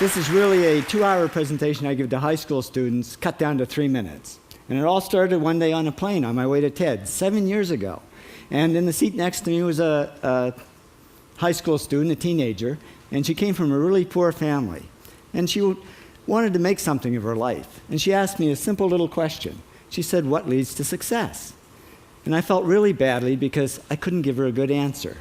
This is really a 2-hour presentation I give to high school students, cut down to 3 minutes. And it all started one day on a plane on my way to TED, 7 years ago. And in the seat next to me was a high school student, a teenager, and she came from a really poor family. And she wanted to make something of her life. And she asked me a simple little question. She said, "What leads to success?" And I felt really badly because I couldn't give her a good answer.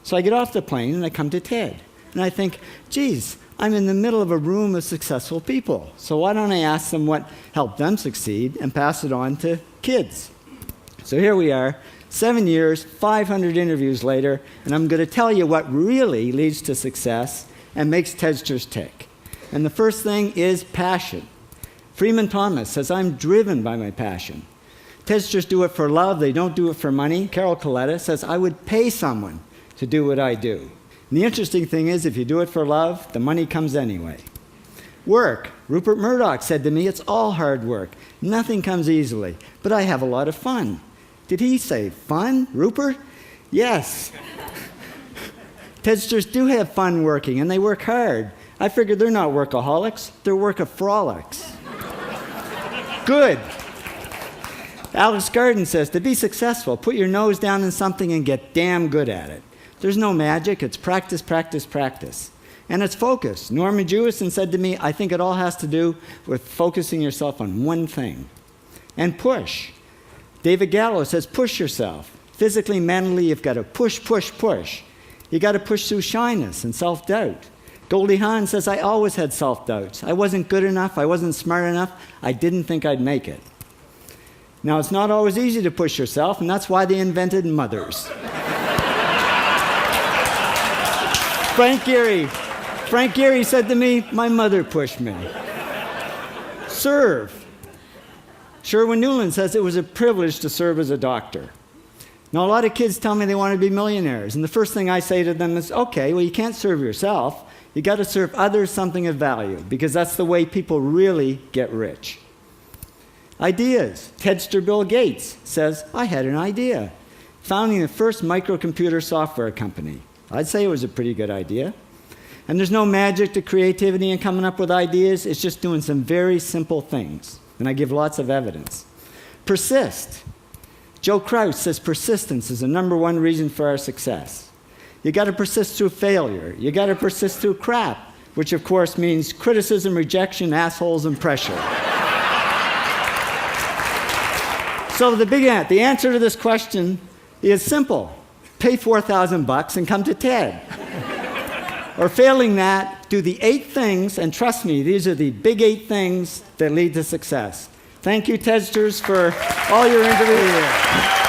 So I get off the plane and I come to TED. And I think, geez, I'm in the middle of a room of successful people. So why don't I ask them what helped them succeed and pass it on to kids? So here we are, 7 years, 500 interviews later, and I'm going to tell you what really leads to success and makes TEDsters tick. And the first thing is passion. Freeman Thomas says, "I'm driven by my passion." TEDsters do it for love, they don't do it for money. Carol Coletta says, "I would pay someone to do what I do." And the interesting thing is, if you do it for love, the money comes anyway. Work. Rupert Murdoch said to me, "It's all hard work. Nothing comes easily, but I have a lot of fun." Did he say fun, Rupert? Yes. TEDsters do have fun working, and they work hard. I figured they're not workaholics, they're workaholics. Good. Alex Garden says, to be successful, put your nose down in something and get damn good at it. There's no magic, it's practice, practice, practice. And it's focus. Norman Jewison said to me, "I think it all has to do with focusing yourself on one thing." And push. David Gallo says, push yourself. Physically, mentally, you've got to push, push, push. You got to push through shyness and self-doubt. Goldie Hawn says, "I always had self-doubts. I wasn't good enough, I wasn't smart enough, I didn't think I'd make it." Now, it's not always easy to push yourself, and that's why they invented mothers. Frank Gehry said to me, "My mother pushed me." Serve. Sherwin Newland says, "It was a privilege to serve as a doctor." Now, a lot of kids tell me they want to be millionaires, and the first thing I say to them is, okay, well, you can't serve yourself. You got to serve others something of value, because that's the way people really get rich. Ideas. TEDster Bill Gates says, "I had an idea," founding the first microcomputer software company. I'd say it was a pretty good idea. And there's no magic to creativity and coming up with ideas. It's just doing some very simple things. And I give lots of evidence. Persist. Joe Kraus says persistence is the #1 reason for our success. You got to persist through failure. You got to persist through crap, which of course means criticism, rejection, assholes, and pressure. So the answer to this question is simple. Pay $4,000 and come to TED. Or failing that, do the 8 things, and trust me, these are the big 8 things that lead to success. Thank you, TEDsters, for all your interviews.